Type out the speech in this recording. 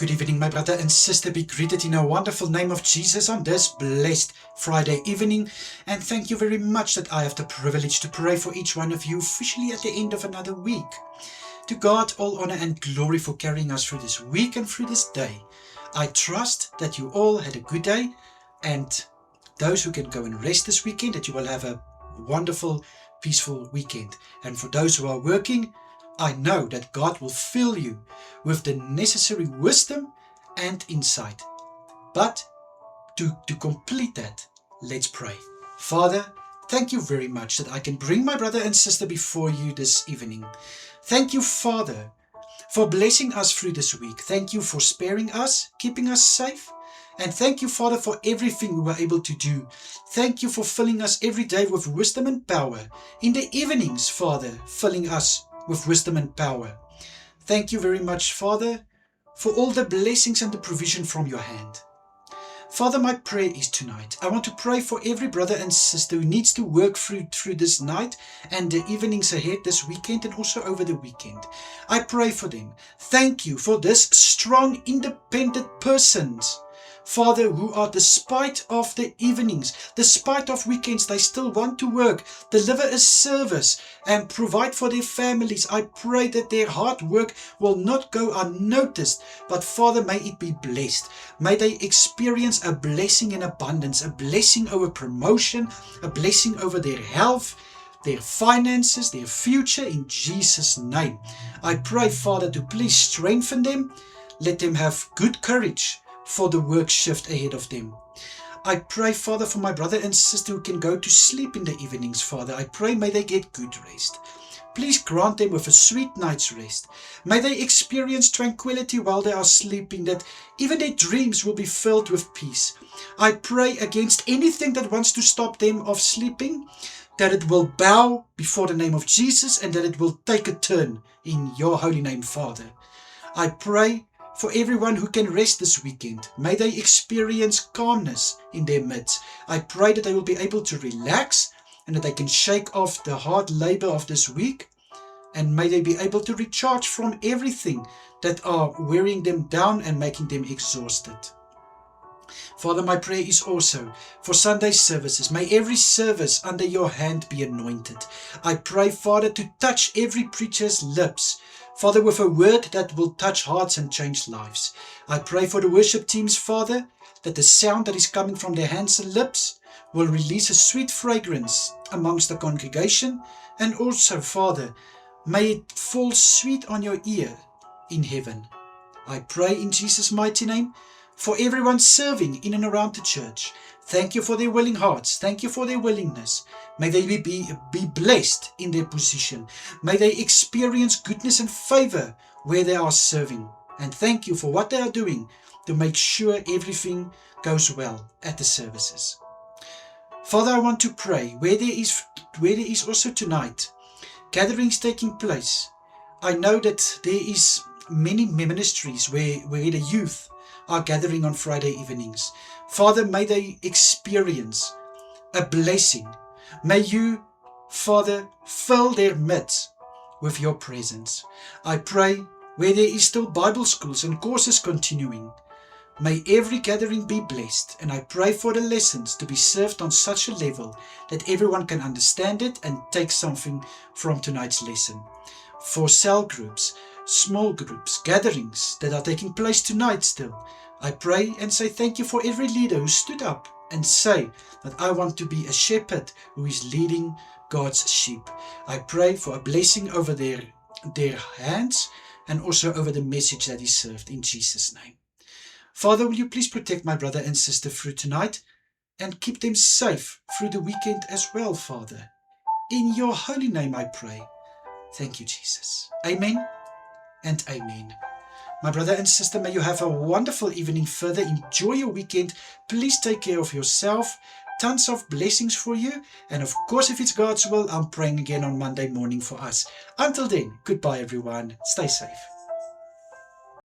Good evening, my brother and sister. Be greeted in a wonderful name of Jesus on this blessed Friday evening. And thank you very much that I have the privilege to pray for each one of you officially at the end of another week. To God, all honor and glory for carrying us through this week and through this day. I trust that you all had a good day, and those who can go and rest this weekend, that you will have a wonderful, peaceful weekend. And for those who are working, I know that God will fill you with the necessary wisdom and insight. But to complete that, let's pray. Father, thank you very much that I can bring my brother and sister before you this evening. Thank you, Father, for blessing us through this week. Thank you for sparing us, keeping us safe. And thank you, Father, for everything we were able to do. Thank you for filling us every day with wisdom and power. In the evenings, Father, filling us with wisdom and power. Thank you very much, Father, for all the blessings and the provision from your hand. Father, my prayer is tonight, I want to pray for every brother and sister who needs to work through this night and the evenings ahead this weekend and also over the weekend. I pray for them. Thank you for this strong, independent persons, Father, who are, despite of the evenings, despite of weekends, they still want to work, deliver a service and provide for their families. I pray that their hard work will not go unnoticed, but Father, may it be blessed. May they experience a blessing in abundance, a blessing over promotion, a blessing over their health, their finances, their future, in Jesus' name. I pray, Father, to please strengthen them. Let them have good courage for the work shift ahead of them. I pray, Father, for my brother and sister who can go to sleep in the evenings, Father. I pray may they get good rest. Please grant them with a sweet night's rest. May they experience tranquility while they are sleeping, that even their dreams will be filled with peace. I pray against anything that wants to stop them of sleeping, that it will bow before the name of Jesus and that it will take a turn in your holy name, Father. I pray for everyone who can rest this weekend. May they experience calmness in their midst. I pray that they will be able to relax and that they can shake off the hard labor of this week. And may they be able to recharge from everything that are wearing them down and making them exhausted. Father, my prayer is also for Sunday services. May every service under your hand be anointed. I pray, Father, to touch every preacher's lips, Father, with a word that will touch hearts and change lives. I pray for the worship teams, Father, that the sound that is coming from their hands and lips will release a sweet fragrance amongst the congregation. And also, Father, may it fall sweet on your ear in heaven. I pray in Jesus' mighty name for everyone serving in and around the church. Thank you for their willing hearts. Thank you for their willingness. May they be blessed in their position. May they experience goodness and favor where they are serving. And thank you for what they are doing to make sure everything goes well at the services. Father, I want to pray where there is also tonight gatherings taking place. I know that there is many ministries where the youth are gathering on Friday evenings. Father, may they experience a blessing. May you, Father, fill their midst with your presence. I pray where there is still Bible schools and courses continuing, may every gathering be blessed. And I pray for the lessons to be served on such a level that everyone can understand it and take something from tonight's lesson. For cell groups, small groups, gatherings that are taking place tonight still, I pray and say thank you for every leader who stood up and say that I want to be a shepherd who is leading God's sheep. I pray for a blessing over their hands and also over the message that is served in Jesus' name. Father, will you please protect my brother and sister through tonight and keep them safe through the weekend as well, Father. In your holy name I pray. Thank you, Jesus. Amen and amen. My brother and sister, may you have a wonderful evening further. Enjoy your weekend. Please take care of yourself. Tons of blessings for you. And of course, if it's God's will, I'm praying again on Monday morning for us. Until then, goodbye everyone. Stay safe.